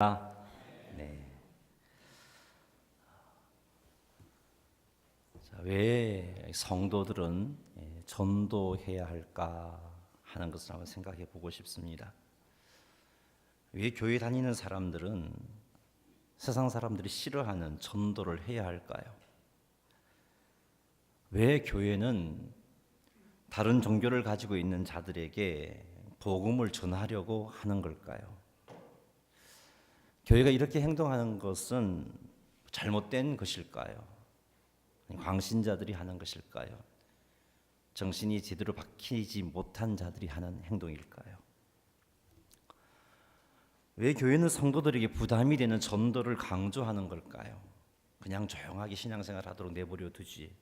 네. 자, 왜 성도들은 전도해야 할까 하는 것을 한번 생각해 보고 싶습니다. 왜 교회 다니는 사람들은 세상 사람들이 싫어하는 전도를 해야 할까요? 왜 교회는 다른 종교를 가지고 있는 자들에게 복음을 전하려고 하는 걸까요? 교회가 이렇게 행동하는 것은 잘못된 것일까요? 광신자들이 하는 것일까요? 정신이 제대로 박히지 못한 자들이 하는 행동일까요? 왜 교회는 성도들에게 부담이 되는 전도를 강조하는 걸까요? 그냥 조용하게 신앙생활 하도록 내버려 두지,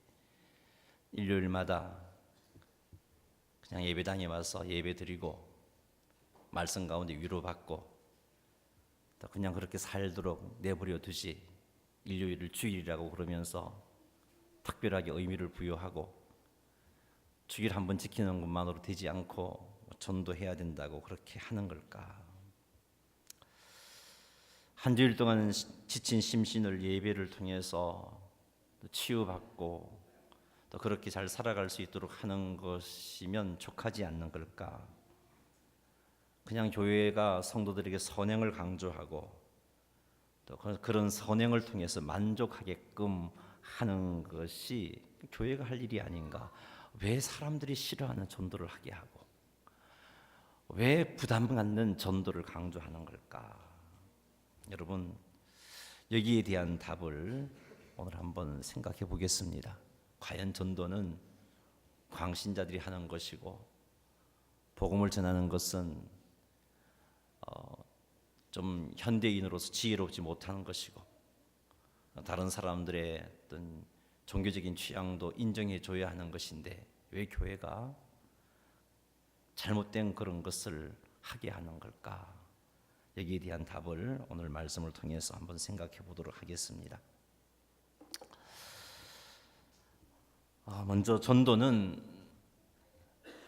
일요일마다 그냥 예배당에 와서 예배 드리고 말씀 가운데 위로받고 또 그냥 그렇게 살도록 내버려 두지, 일요일을 주일이라고 그러면서 특별하게 의미를 부여하고 주일 한번 지키는 것만으로 되지 않고 전도해야 된다고 그렇게 하는 걸까? 한 주일 동안 지친 심신을 예배를 통해서 치유받고 또 그렇게 잘 살아갈 수 있도록 하는 것이면 족하지 않는 걸까? 그냥 교회가 성도들에게 선행을 강조하고 또 그런 선행을 통해서 만족하게끔 하는 것이 교회가 할 일이 아닌가? 왜 사람들이 싫어하는 전도를 하게 하고 왜 부담 갖는 전도를 강조하는 걸까? 여러분, 여기에 대한 답을 오늘 한번 생각해 보겠습니다. 과연 전도는 광신자들이 하는 것이고 복음을 전하는 것은 좀 현대인으로서 지혜롭지 못하는 것이고 다른 사람들의 어떤 종교적인 취향도 인정해 줘야 하는 것인데 왜 교회가 잘못된 그런 것을 하게 하는 걸까? 여기에 대한 답을 오늘 말씀을 통해서 한번 생각해 보도록 하겠습니다. 먼저 전도는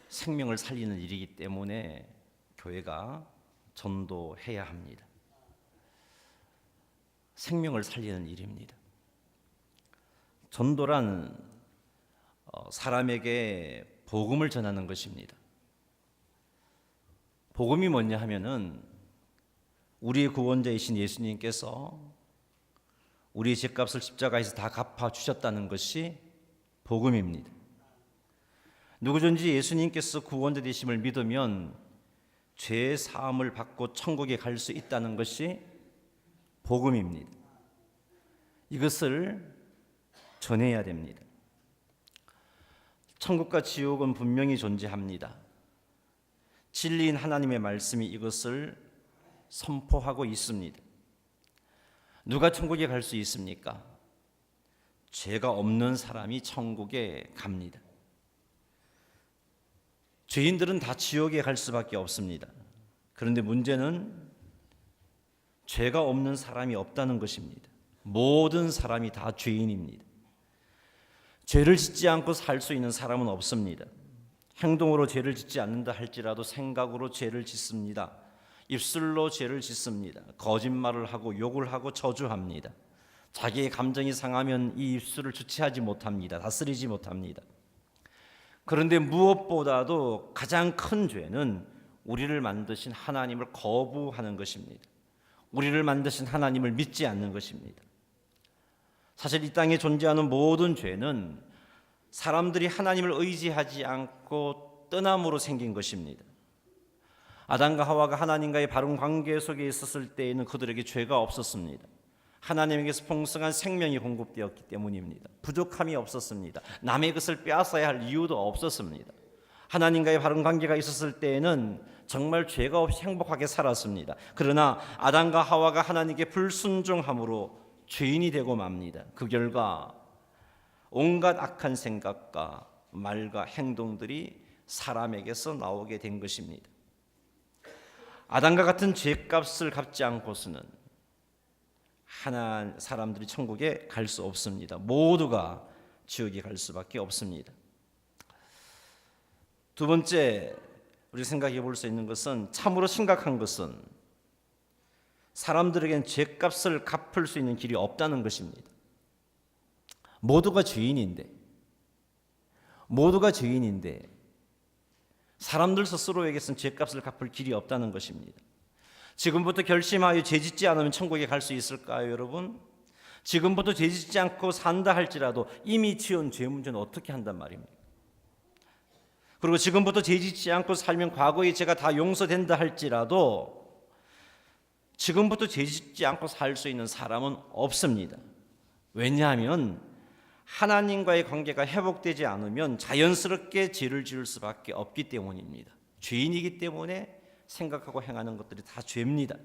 생명을 살리는 일이기 때문에 교회가 전도해야 합니다. 생명을 살리는 일입니다. 전도란 사람에게 복음을 전하는 것입니다. 복음이 뭐냐 하면은 우리의 구원자이신 예수님께서 우리의 죄값을 십자가에서 다 갚아 주셨다는 것이 복음입니다. 누구든지 예수님께서 구원자 되심을 믿으면 죄 사함을 받고 천국에 갈 수 있다는 것이 복음입니다. 이것을 전해야 됩니다. 천국과 지옥은 분명히 존재합니다. 진리인 하나님의 말씀이 이것을 선포하고 있습니다. 누가 천국에 갈 수 있습니까? 죄가 없는 사람이 천국에 갑니다. 죄인들은 다 지옥에 갈 수밖에 없습니다. 그런데 문제는 죄가 없는 사람이 없다는 것입니다. 모든 사람이 다 죄인입니다. 죄를 짓지 않고 살 수 있는 사람은 없습니다. 행동으로 죄를 짓지 않는다 할지라도 생각으로 죄를 짓습니다. 입술로 죄를 짓습니다. 거짓말을 하고 욕을 하고 저주합니다. 자기의 감정이 상하면 이 입술을 주체하지 못합니다. 다스리지 못합니다. 그런데 무엇보다도 가장 큰 죄는 우리를 만드신 하나님을 거부하는 것입니다. 우리를 만드신 하나님을 믿지 않는 것입니다. 사실 이 땅에 존재하는 모든 죄는 사람들이 하나님을 의지하지 않고 떠남으로 생긴 것입니다. 아담과 하와가 하나님과의 바른 관계 속에 있었을 때에는 그들에게 죄가 없었습니다. 하나님에게서 풍성한 생명이 공급되었기 때문입니다. 부족함이 없었습니다. 남의 것을 빼앗아야 할 이유도 없었습니다. 하나님과의 바른 관계가 있었을 때에는 정말 죄가 없이 행복하게 살았습니다. 그러나 아담과 하와가 하나님께 불순종함으로 죄인이 되고 맙니다. 그 결과 온갖 악한 생각과 말과 행동들이 사람에게서 나오게 된 것입니다. 아담과 같은 죄값을 갚지 않고서는 사람들이 천국에 갈 수 없습니다. 모두가 지옥에 갈 수밖에 없습니다. 두 번째 우리 생각해 볼 수 있는 것은, 참으로 심각한 것은 사람들에게는 죄값을 갚을 수 있는 길이 없다는 것입니다. 모두가 죄인인데 사람들 스스로에게서는 죄값을 갚을 길이 없다는 것입니다. 지금부터 결심하여 죄짓지 않으면 천국에 갈 수 있을까요, 여러분? 지금부터 죄짓지 않고 산다 할지라도 이미 지은 죄 문제는 어떻게 한단 말입니까? 그리고 지금부터 죄짓지 않고 살면 과거의 죄가 다 용서된다 할지라도 지금부터 죄짓지 않고 살 수 있는 사람은 없습니다. 왜냐하면 하나님과의 관계가 회복되지 않으면 자연스럽게 죄를 지을 수밖에 없기 때문입니다. 죄인이기 때문에 생각하고 행하는 것들이 다 죄입니다.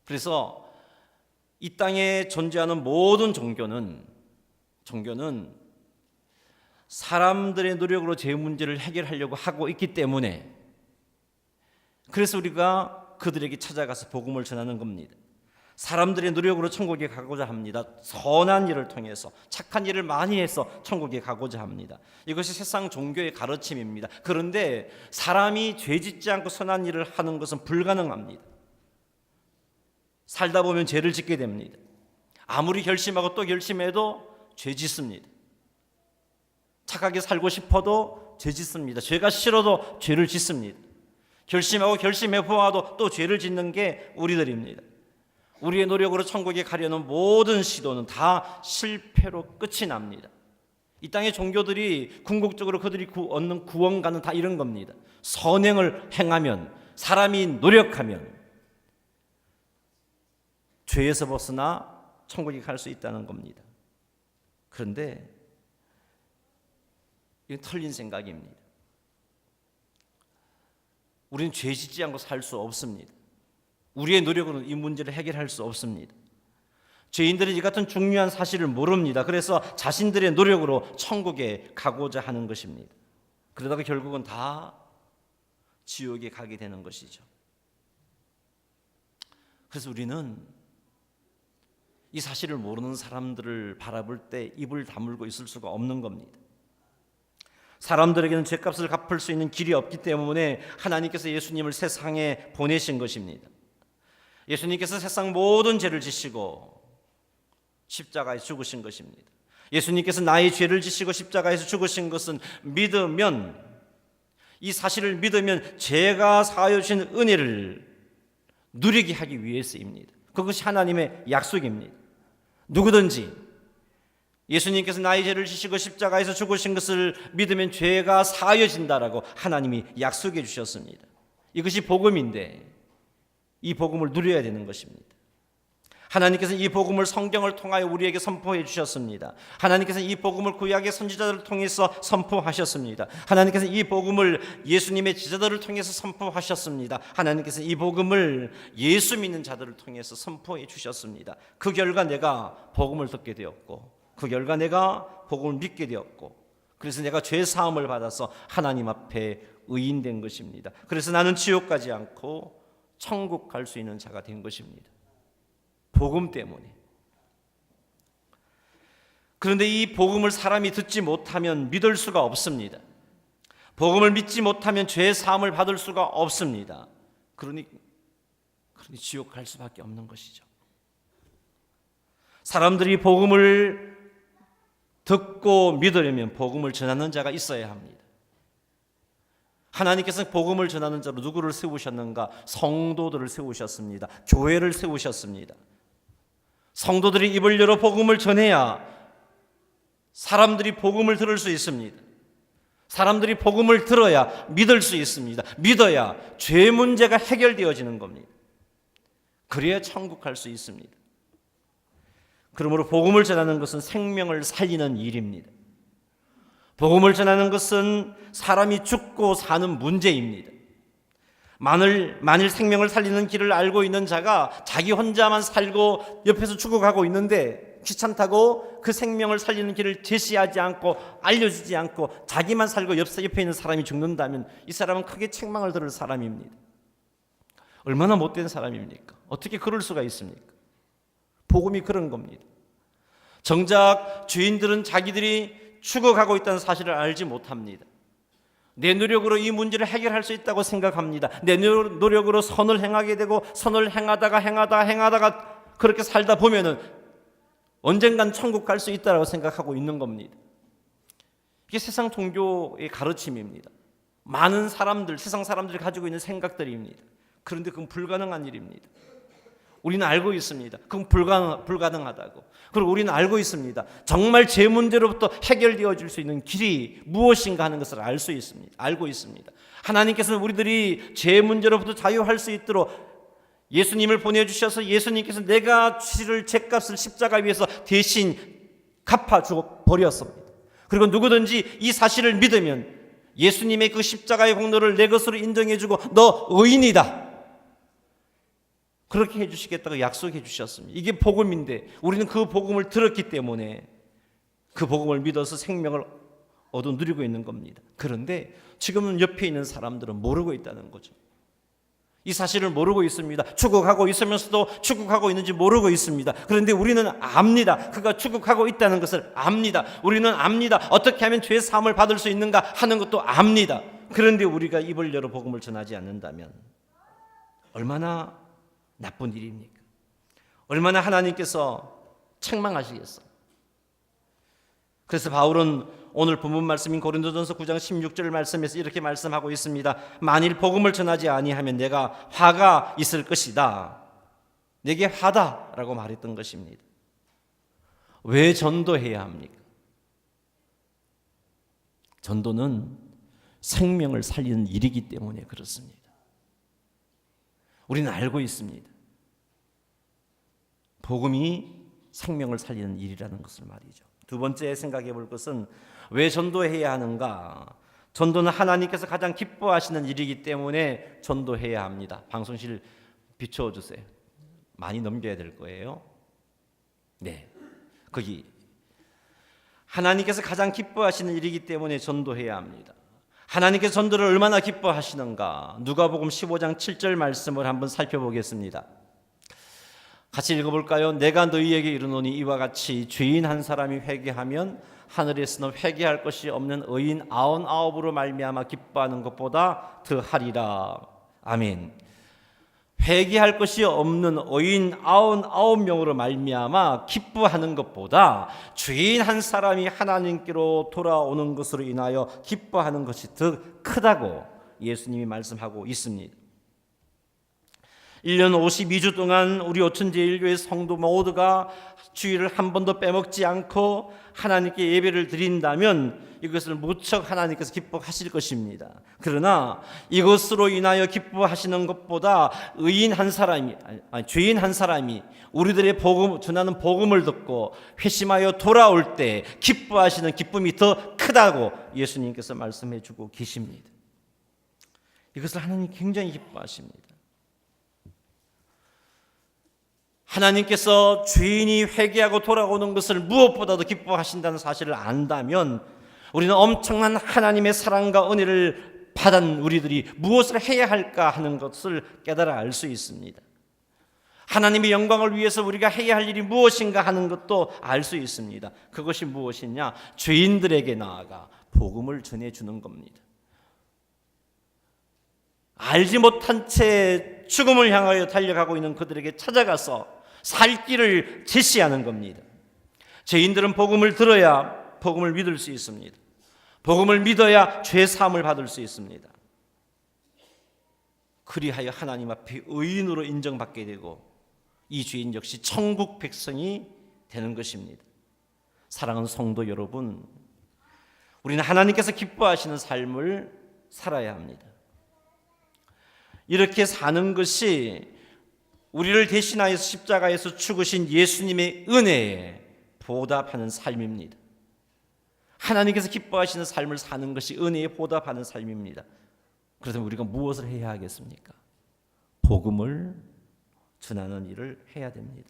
그래서 이 땅에 존재하는 모든 종교는 사람들의 노력으로 죄 문제를 해결하려고 하고 있기 때문에 그래서 우리가 그들에게 찾아가서 복음을 전하는 겁니다. 사람들의 노력으로 천국에 가고자 합니다. 선한 일을 통해서 착한 일을 많이 해서 천국에 가고자 합니다. 이것이 세상 종교의 가르침입니다. 그런데 사람이 죄짓지 않고 선한 일을 하는 것은 불가능합니다. 살다 보면 죄를 짓게 됩니다. 아무리 결심하고 또 결심해도 죄 짓습니다. 착하게 살고 싶어도 죄 짓습니다. 죄가 싫어도 죄를 짓습니다. 결심하고 결심해 보아도 또 죄를 짓는 게 우리들입니다. 우리의 노력으로 천국에 가려는 모든 시도는 다 실패로 끝이 납니다. 이 땅의 종교들이 궁극적으로 그들이 얻는 구원가는 다 이런 겁니다. 선행을 행하면, 사람이 노력하면 죄에서 벗어나 천국에 갈 수 있다는 겁니다. 그런데 이건 틀린 생각입니다. 우리는 죄 짓지 않고 살 수 없습니다. 우리의 노력으로는 이 문제를 해결할 수 없습니다. 죄인들은 이 같은 중요한 사실을 모릅니다. 그래서 자신들의 노력으로 천국에 가고자 하는 것입니다. 그러다가 결국은 다 지옥에 가게 되는 것이죠. 그래서 우리는 이 사실을 모르는 사람들을 바라볼 때 입을 다물고 있을 수가 없는 겁니다. 사람들에게는 죄값을 갚을 수 있는 길이 없기 때문에 하나님께서 예수님을 세상에 보내신 것입니다. 예수님께서 세상 모든 죄를 지시고 십자가에 죽으신 것입니다. 예수님께서 나의 죄를 지시고 십자가에서 죽으신 것은 믿으면, 이 사실을 믿으면 죄가 사하여 주신 은혜를 누리게 하기 위해서입니다. 그것이 하나님의 약속입니다. 누구든지 예수님께서 나의 죄를 지시고 십자가에서 죽으신 것을 믿으면 죄가 사하여진다라고 하나님이 약속해 주셨습니다. 이것이 복음인데 이 복음을 누려야 되는 것입니다. 하나님께서 이 복음을 성경을 통하여 우리에게 선포해 주셨습니다. 하나님께서 이 복음을 구약의 선지자들을 통해서 선포하셨습니다. 하나님께서 이 복음을 예수님의 제자들을 통해서 선포하셨습니다. 하나님께서 이 복음을 예수 믿는 자들을 통해서 선포해 주셨습니다. 그 결과 내가 복음을 듣게 되었고, 그 결과 내가 복음을 믿게 되었고, 그래서 내가 죄 사함을 받아서 하나님 앞에 의인된 것입니다. 그래서 나는 지옥 가지 않고 천국 갈 수 있는 자가 된 것입니다. 복음 때문에. 그런데 이 복음을 사람이 듣지 못하면 믿을 수가 없습니다. 복음을 믿지 못하면 죄 사함을 받을 수가 없습니다. 그러니 지옥 갈 수밖에 없는 것이죠. 사람들이 복음을 듣고 믿으려면 복음을 전하는 자가 있어야 합니다. 하나님께서 복음을 전하는 자로 누구를 세우셨는가? 성도들을 세우셨습니다. 교회를 세우셨습니다. 성도들이 입을 열어 복음을 전해야 사람들이 복음을 들을 수 있습니다. 사람들이 복음을 들어야 믿을 수 있습니다. 믿어야 죄 문제가 해결되어지는 겁니다. 그래야 천국 갈 수 있습니다. 그러므로 복음을 전하는 것은 생명을 살리는 일입니다. 복음을 전하는 것은 사람이 죽고 사는 문제입니다. 만일 생명을 살리는 길을 알고 있는 자가 자기 혼자만 살고 옆에서 죽어가고 있는데 귀찮다고 그 생명을 살리는 길을 제시하지 않고 알려주지 않고 자기만 살고 옆에 있는 사람이 죽는다면 이 사람은 크게 책망을 들을 사람입니다. 얼마나 못된 사람입니까? 어떻게 그럴 수가 있습니까? 복음이 그런 겁니다. 정작 죄인들은 자기들이 죽어가고 있다는 사실을 알지 못합니다. 내 노력으로 이 문제를 해결할 수 있다고 생각합니다. 내 노력으로 선을 행하게 되고 선을 행하다가 그렇게 살다 보면은 언젠간 천국 갈 수 있다고 생각하고 있는 겁니다. 이게 세상 종교의 가르침입니다. 많은 사람들, 세상 사람들이 가지고 있는 생각들입니다. 그런데 그건 불가능한 일입니다. 우리는 알고 있습니다. 그건 불가능하다고. 그리고 우리는 알고 있습니다. 정말 제 문제로부터 해결되어질 수 있는 길이 무엇인가 하는 것을 알고 있습니다. 하나님께서는 우리들이 제 문제로부터 자유할 수 있도록 예수님을 보내주셔서 예수님께서 내가 치를 죄값을 십자가 위에서 대신 갚아주고 버렸습니다. 그리고 누구든지 이 사실을 믿으면 예수님의 그 십자가의 공로를 내 것으로 인정해주고 너 의인이다, 그렇게 해주시겠다고 약속해 주셨습니다. 이게 복음인데 우리는 그 복음을 들었기 때문에 그 복음을 믿어서 생명을 얻어 누리고 있는 겁니다. 그런데 지금은 옆에 있는 사람들은 모르고 있다는 거죠. 이 사실을 모르고 있습니다. 추국하고 있으면서도 추국하고 있는지 모르고 있습니다. 그런데 우리는 압니다. 그가 추국하고 있다는 것을 압니다. 우리는 압니다. 어떻게 하면 죄 사함을 받을 수 있는가 하는 것도 압니다. 그런데 우리가 입을 열어 복음을 전하지 않는다면 얼마나 나쁜 일입니까? 얼마나 하나님께서 책망하시겠어요? 그래서 바울은 오늘 본문 말씀인 고린도전서 9장 16절 말씀에서 이렇게 말씀하고 있습니다. 만일 복음을 전하지 아니하면 내가 화가 있을 것이다. 내게 화다라고 말했던 것입니다. 왜 전도해야 합니까? 전도는 생명을 살리는 일이기 때문에 그렇습니다. 우리는 알고 있습니다. 복음이 생명을 살리는 일이라는 것을 말이죠. 두 번째 생각해 볼 것은 왜 전도해야 하는가? 전도는 하나님께서 가장 기뻐하시는 일이기 때문에 전도해야 합니다. 방송실 비춰주세요. 많이 넘겨야 될 거예요. 네, 거기 하나님께서 가장 기뻐하시는 일이기 때문에 전도해야 합니다. 하나님께서 전도를 얼마나 기뻐하시는가? 누가복음 15장 7절 말씀을 한번 살펴보겠습니다. 같이 읽어볼까요? 내가 너희에게 이르노니 이와 같이 죄인 한 사람이 회개하면 하늘에서는 회개할 것이 없는 의인 99으로 말미암아 기뻐하는 것보다 더하리라. 아멘. 회개할 것이 없는 의인 99명으로 말미암아 기뻐하는 것보다 죄인 한 사람이 하나님께로 돌아오는 것으로 인하여 기뻐하는 것이 더 크다고 예수님이 말씀하고 있습니다. 1년 52주 동안 우리 오천제일교회 성도 모두가 주일을 한 번도 빼먹지 않고 하나님께 예배를 드린다면 이것을 무척 하나님께서 기뻐하실 것입니다. 그러나 이것으로 인하여 기뻐하시는 것보다 의인 한 사람이, 죄인 한 사람이 우리들의 복음, 전하는 복음을 듣고 회심하여 돌아올 때 기뻐하시는 기쁨이 더 크다고 예수님께서 말씀해 주고 계십니다. 이것을 하나님 굉장히 기뻐하십니다. 하나님께서 죄인이 회개하고 돌아오는 것을 무엇보다도 기뻐하신다는 사실을 안다면 우리는 엄청난 하나님의 사랑과 은혜를 받은 우리들이 무엇을 해야 할까 하는 것을 깨달아 알 수 있습니다. 하나님의 영광을 위해서 우리가 해야 할 일이 무엇인가 하는 것도 알 수 있습니다. 그것이 무엇이냐? 죄인들에게 나아가 복음을 전해주는 겁니다. 알지 못한 채 죽음을 향하여 달려가고 있는 그들에게 찾아가서 살 길을 제시하는 겁니다. 죄인들은 복음을 들어야 복음을 믿을 수 있습니다. 복음을 믿어야 죄 사함을 받을 수 있습니다. 그리하여 하나님 앞에 의인으로 인정받게 되고 이 죄인 역시 천국 백성이 되는 것입니다. 사랑하는 성도 여러분, 우리는 하나님께서 기뻐하시는 삶을 살아야 합니다. 이렇게 사는 것이 우리를 대신하여서 십자가에서 죽으신 예수님의 은혜에 보답하는 삶입니다. 하나님께서 기뻐하시는 삶을 사는 것이 은혜에 보답하는 삶입니다. 그렇다면 우리가 무엇을 해야 하겠습니까? 복음을 전하는 일을 해야 됩니다.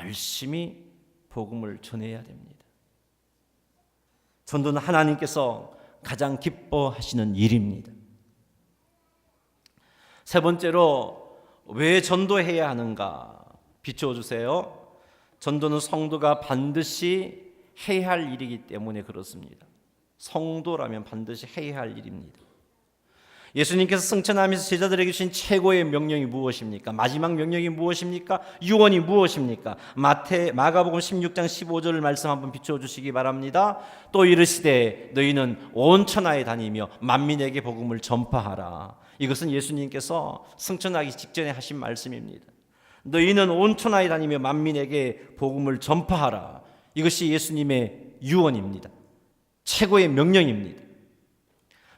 열심히 복음을 전해야 됩니다. 전도는 하나님께서 가장 기뻐하시는 일입니다. 세 번째로 왜 전도해야 하는가 비춰주세요. 전도는 성도가 반드시 해야 할 일이기 때문에 그렇습니다. 성도라면 반드시 해야 할 일입니다. 예수님께서 승천하면서 제자들에게 주신 최고의 명령이 무엇입니까? 마지막 명령이 무엇입니까? 유언이 무엇입니까? 마가복음 16장 15절 말씀 한번 비춰주시기 바랍니다. 또 이르시되 너희는 온 천하에 다니며 만민에게 복음을 전파하라. 이것은 예수님께서 승천하기 직전에 하신 말씀입니다. 너희는 온 천하에 다니며 만민에게 복음을 전파하라. 이것이 예수님의 유언입니다. 최고의 명령입니다.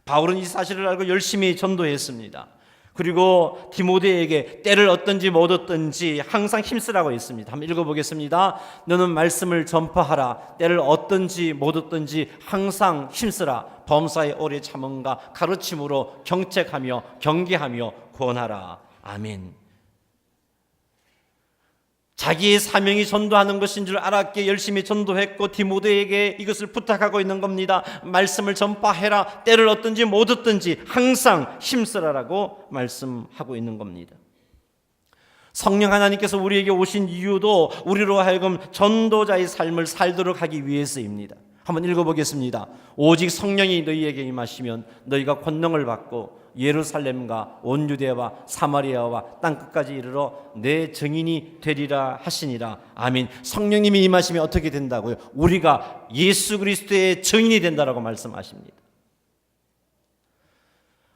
바울은 이 사실을 알고 열심히 전도했습니다. 그리고 디모데에게 때를 얻든지 못 얻든지 항상 힘쓰라고 했습니다. 한번 읽어보겠습니다. 너는 말씀을 전파하라. 때를 얻든지 못 얻든지 항상 힘쓰라. 범사의 오래 참음과 가르침으로 경책하며 경계하며 권하라. 아멘. 자기의 사명이 전도하는 것인 줄 알았기에 열심히 전도했고 디모데에게 이것을 부탁하고 있는 겁니다. 말씀을 전파해라. 때를 얻든지 못 얻든지 항상 힘쓰라라고 말씀하고 있는 겁니다. 성령 하나님께서 우리에게 오신 이유도 우리로 하여금 전도자의 삶을 살도록 하기 위해서입니다. 한번 읽어보겠습니다. 오직 성령이 너희에게 임하시면 너희가 권능을 받고 예루살렘과 온 유대와 사마리아와 땅끝까지 이르러 내 증인이 되리라 하시니라. 아멘. 성령님이 임하시면 어떻게 된다고요? 우리가 예수 그리스도의 증인이 된다라고 말씀하십니다.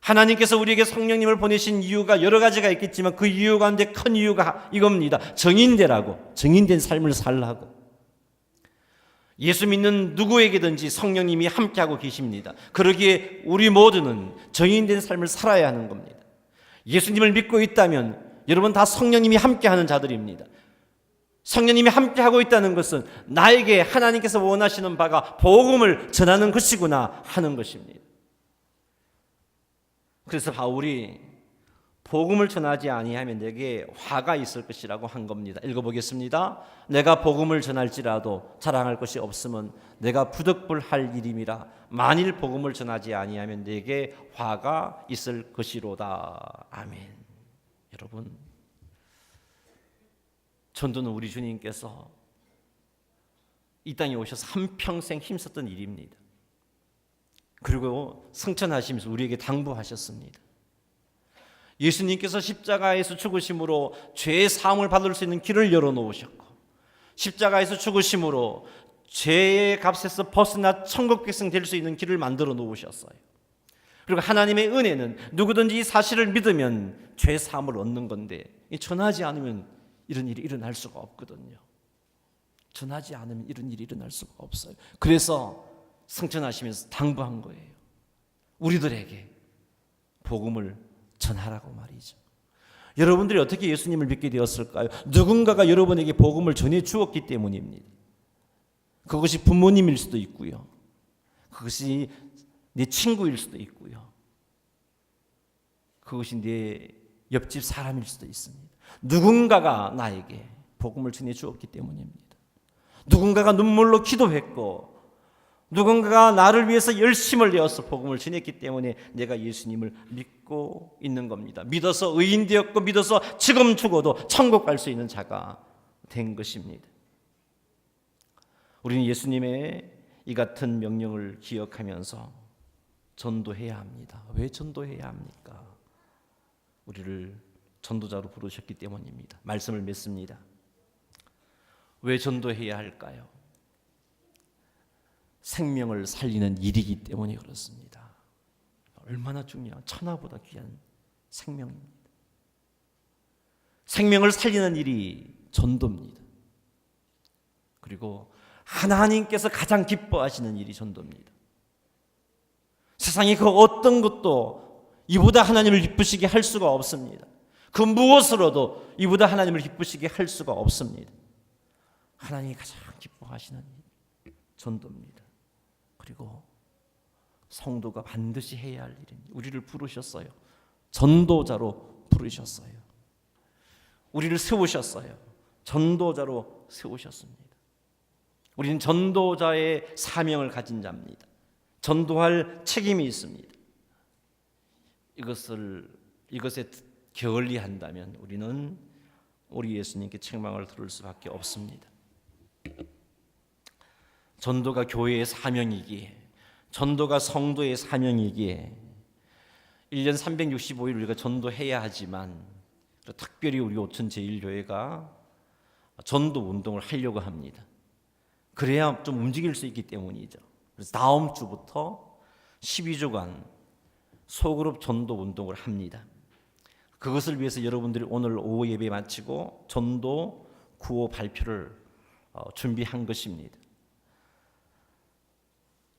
하나님께서 우리에게 성령님을 보내신 이유가 여러 가지가 있겠지만 그 이유 가운데 큰 이유가 이겁니다. 증인되라고, 증인된 삶을 살라고. 예수 믿는 누구에게든지 성령님이 함께하고 계십니다. 그러기에 우리 모두는 증인된 삶을 살아야 하는 겁니다. 예수님을 믿고 있다면 여러분 다 성령님이 함께하는 자들입니다. 성령님이 함께하고 있다는 것은 나에게 하나님께서 원하시는 바가 복음을 전하는 것이구나 하는 것입니다. 그래서 바울이 복음을 전하지 아니하면 내게 화가 있을 것이라고 한 겁니다. 읽어보겠습니다. 내가 복음을 전할지라도 자랑할 것이 없으면 내가 부득불할 일임이라. 만일 복음을 전하지 아니하면 내게 화가 있을 것이로다. 아멘. 여러분, 전도는 우리 주님께서 이 땅에 오셔서 한평생 힘썼던 일입니다. 그리고 승천하시면서 우리에게 당부하셨습니다. 예수님께서 십자가에서 죽으심으로 죄의 사함을 받을 수 있는 길을 열어놓으셨고 십자가에서 죽으심으로 죄의 값에서 벗어나 천국 백성 될 수 있는 길을 만들어 놓으셨어요. 그리고 하나님의 은혜는 누구든지 이 사실을 믿으면 죄 사함을 얻는 건데 전하지 않으면 이런 일이 일어날 수가 없거든요. 전하지 않으면 이런 일이 일어날 수가 없어요. 그래서 승천하시면서 당부한 거예요. 우리들에게 복음을 전하라고 말이죠. 여러분들이 어떻게 예수님을 믿게 되었을까요? 누군가가 여러분에게 복음을 전해 주었기 때문입니다. 그것이 부모님일 수도 있고요. 그것이 내 친구일 수도 있고요. 그것이 내 옆집 사람일 수도 있습니다. 누군가가 나에게 복음을 전해 주었기 때문입니다. 누군가가 눈물로 기도했고 누군가가 나를 위해서 열심을 내어서 복음을 전했기 때문에 내가 예수님을 믿고 있는 겁니다. 믿어서 의인 되었고 믿어서 지금 죽어도 천국 갈 수 있는 자가 된 것입니다. 우리는 예수님의 이 같은 명령을 기억하면서 전도해야 합니다. 왜 전도해야 합니까? 우리를 전도자로 부르셨기 때문입니다. 말씀을 맺습니다. 왜 전도해야 할까요? 생명을 살리는 일이기 때문에 그렇습니다. 얼마나 중요한, 천하보다 귀한 생명입니다. 생명을 살리는 일이 전도입니다. 그리고 하나님께서 가장 기뻐하시는 일이 전도입니다. 세상에 그 어떤 것도 이보다 하나님을 기쁘시게 할 수가 없습니다. 그 무엇으로도 이보다 하나님을 기쁘시게 할 수가 없습니다. 하나님이 가장 기뻐하시는 일, 전도입니다. 그리고 성도가 반드시 해야 할 일입니다. 우리를 부르셨어요. 전도자로 부르셨어요. 우리를 세우셨어요. 전도자로 세우셨습니다. 우리는 전도자의 사명을 가진 자입니다. 전도할 책임이 있습니다. 이것에 게을리한다면 우리는 우리 예수님께 책망을 들을 수밖에 없습니다. 전도가 교회의 사명이기에 전도가 성도의 사명이기에 1년 365일 우리가 전도해야 하지만 특별히 우리 오천 제1교회가 전도 운동을 하려고 합니다. 그래야 좀 움직일 수 있기 때문이죠. 그래서 다음 주부터 12주간 소그룹 전도 운동을 합니다. 그것을 위해서 여러분들이 오늘 오후 예배 마치고 전도 구호 발표를 준비한 것입니다.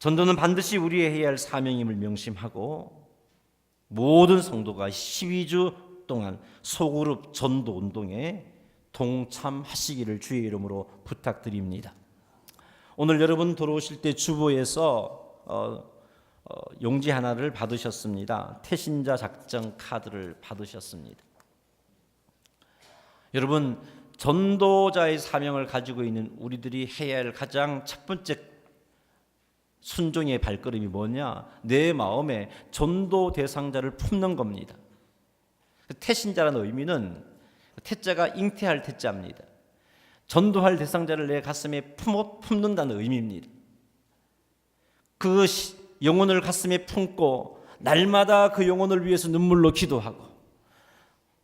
전도는 반드시 우리의 해야 할 사명임을 명심하고 모든 성도가 12주 동안 소그룹 전도 운동에 동참하시기를 주의 이름으로 부탁드립니다. 오늘 여러분 들어오실 때 주보에서 용지 하나를 받으셨습니다. 태신자 작정 카드를 받으셨습니다. 여러분, 전도자의 사명을 가지고 있는 우리들이 해야 할 가장 첫 번째 순종의 발걸음이 뭐냐? 내 마음에 전도 대상자를 품는 겁니다. 태신자라는 의미는 태자가 잉태할 태자입니다. 전도할 대상자를 내 가슴에 품는다는 의미입니다. 그 영혼을 가슴에 품고 날마다 그 영혼을 위해서 눈물로 기도하고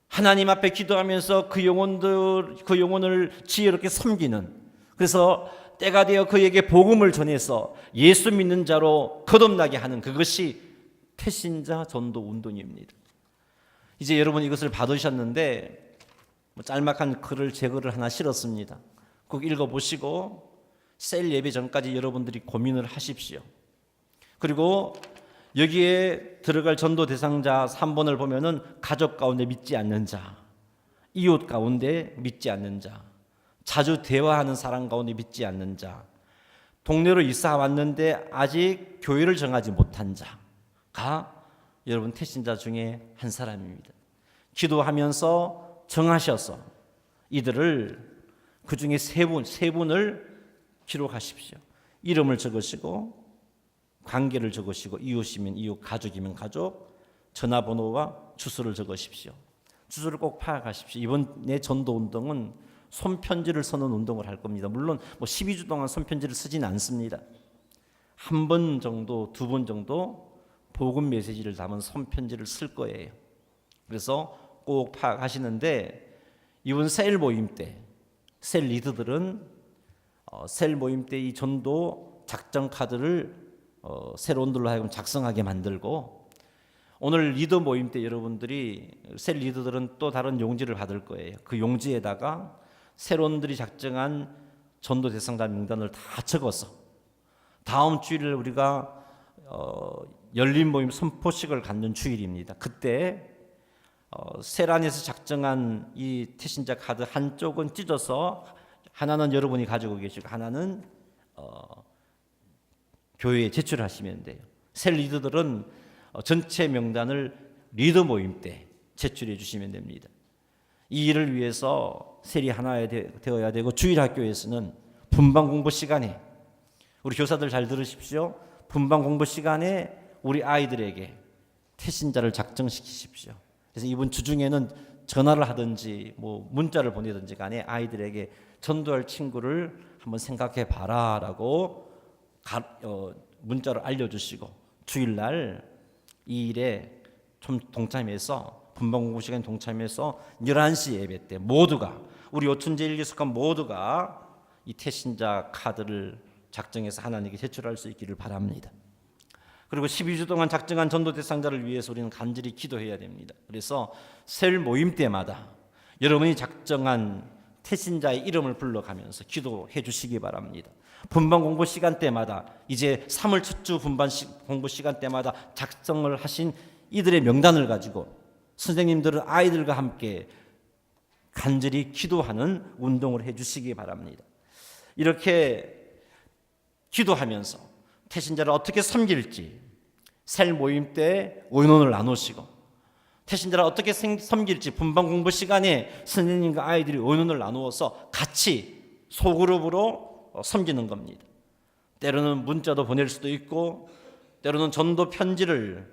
하나님 앞에 기도하면서 그 영혼을 지혜롭게 섬기는, 그래서 때가 되어 그에게 복음을 전해서 예수 믿는 자로 거듭나게 하는, 그것이 태신자 전도 운동입니다. 이제 여러분 이것을 받으셨는데 짤막한 글을 제 글을 하나 실었습니다. 꼭 읽어보시고 셀 예배 전까지 여러분들이 고민을 하십시오. 그리고 여기에 들어갈 전도 대상자 3번을 보면은 가족 가운데 믿지 않는 자, 이웃 가운데 믿지 않는 자, 자주 대화하는 사람 가운데 믿지 않는 자, 동네로 이사 왔는데 아직 교회를 정하지 못한 자가 여러분 태신자 중에 한 사람입니다. 기도하면서 정하셔서 이들을 그 중에 세 분을 기록하십시오. 이름을 적으시고 관계를 적으시고 이웃이면 이웃, 가족이면 가족, 전화번호와 주소를 적으십시오. 주소를 꼭 파악하십시오. 이번에 전도 운동은 손편지를 쓰는 운동을 할 겁니다. 물론 12주 동안 손편지를 쓰지는 않습니다. 한 번 정도, 두 번 정도 복음 메시지를 담은 손편지를 쓸 거예요. 그래서 꼭 파악하시는데, 이번 셀 모임 때 셀 리더들은 셀 모임 때 이 전도 작전 카드를 새로운들로 하여금 작성하게 만들고, 오늘 리더 모임 때 여러분들이 셀 리더들은 또 다른 용지를 받을 거예요. 그 용지에다가 새로운들이 작정한 전도 대상자 명단을 다 적어서 다음 주일을 우리가 열린 모임 선포식을 갖는 주일입니다. 그때 셀 안에서 작정한 이 태신자 카드 한쪽은 찢어서 하나는 여러분이 가지고 계시고 하나는 교회에 제출하시면 돼요. 셀 리더들은 전체 명단을 리더 모임 때 제출해 주시면 됩니다. 이 일을 위해서 셀이 하나 되어야 되고, 주일학교에서는 분반 공부 시간에, 우리 교사들 잘 들으십시오. 분반 공부 시간에 우리 아이들에게 태신자를 작정시키십시오. 그래서 이번 주 중에는 전화를 하든지 문자를 보내든지 간에 아이들에게 전도할 친구를 한번 생각해 봐라라고 문자로 알려주시고, 주일날 이 일에 좀 동참해서 분반 공부 시간에 동참해서 11시 예배 때 모두가, 우리 오천제일교숙관 모두가 이 태신자 카드를 작정해서 하나님께 제출할 수 있기를 바랍니다. 그리고 12주 동안 작정한 전도 대상자를 위해서 우리는 간절히 기도해야 됩니다. 그래서 셀 모임 때마다 여러분이 작정한 태신자의 이름을 불러가면서 기도해 주시기 바랍니다. 분반 공부 시간 때마다, 이제 3월 첫 주 분반 공부 시간 때마다 작성을 하신 이들의 명단을 가지고 선생님들은 아이들과 함께 간절히 기도하는 운동을 해 주시기 바랍니다. 이렇게 기도하면서 태신자를 어떻게 섬길지 셀 모임 때 의논을 나누시고, 태신자를 어떻게 섬길지 분반 공부 시간에 선생님과 아이들이 의논을 나누어서 같이 소그룹으로 섬기는 겁니다. 때로는 문자도 보낼 수도 있고, 때로는 전도 편지를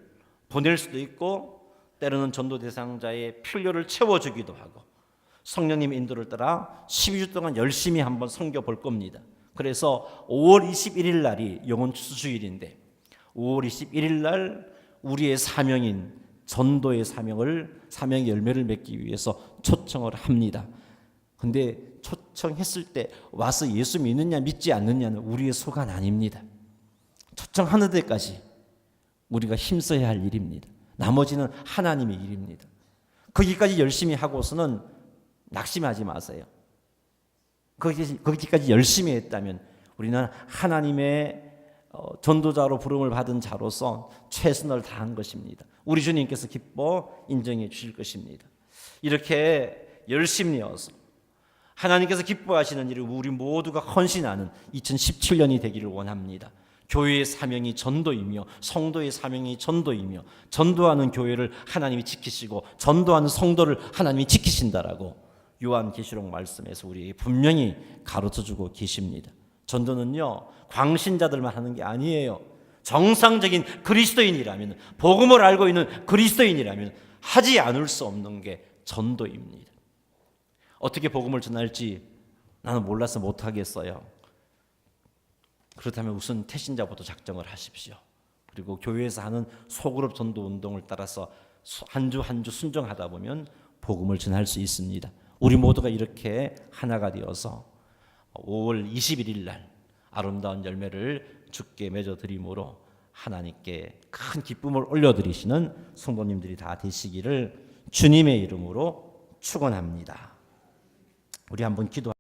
보낼 수도 있고, 때로는 전도 대상자의 필요를 채워주기도 하고, 성령님 인도를 따라 12주 동안 열심히 한번 섬겨 볼 겁니다. 그래서 5월 21일 날이 영혼 추수주일인데 5월 21일 날 우리의 사명인 전도의 사명의 열매를 맺기 위해서 초청을 합니다. 근데 초청했을 때 와서 예수 믿느냐 믿지 않느냐는 우리의 소관 아닙니다. 초청하는 데까지 우리가 힘써야 할 일입니다. 나머지는 하나님의 일입니다. 거기까지 열심히 하고서는 낙심하지 마세요. 거기까지 열심히 했다면 우리는 하나님의 전도자로 부름을 받은 자로서 최선을 다한 것입니다. 우리 주님께서 기뻐 인정해 주실 것입니다. 이렇게 열심히어서 하나님께서 기뻐하시는 일을 우리 모두가 헌신하는 2017년이 되기를 원합니다. 교회의 사명이 전도이며 성도의 사명이 전도이며 전도하는 교회를 하나님이 지키시고 전도하는 성도를 하나님이 지키신다라고 요한계시록 말씀에서 우리에게 분명히 가르쳐주고 계십니다. 전도는요 광신자들만 하는 게 아니에요. 정상적인 그리스도인이라면, 복음을 알고 있는 그리스도인이라면 하지 않을 수 없는 게 전도입니다. 어떻게 복음을 전할지 나는 몰라서 못하겠어요. 그렇다면 우선 태신자부터 작정을 하십시오. 그리고 교회에서 하는 소그룹 전도 운동을 따라서 한 주 한 주 순종하다 보면 복음을 전할 수 있습니다. 우리 모두가 이렇게 하나가 되어서 5월 21일 날 아름다운 열매를 주께 맺어드림으로 하나님께 큰 기쁨을 올려드리시는 성도님들이 다 되시기를 주님의 이름으로 축원합니다. 우리 한번 기도.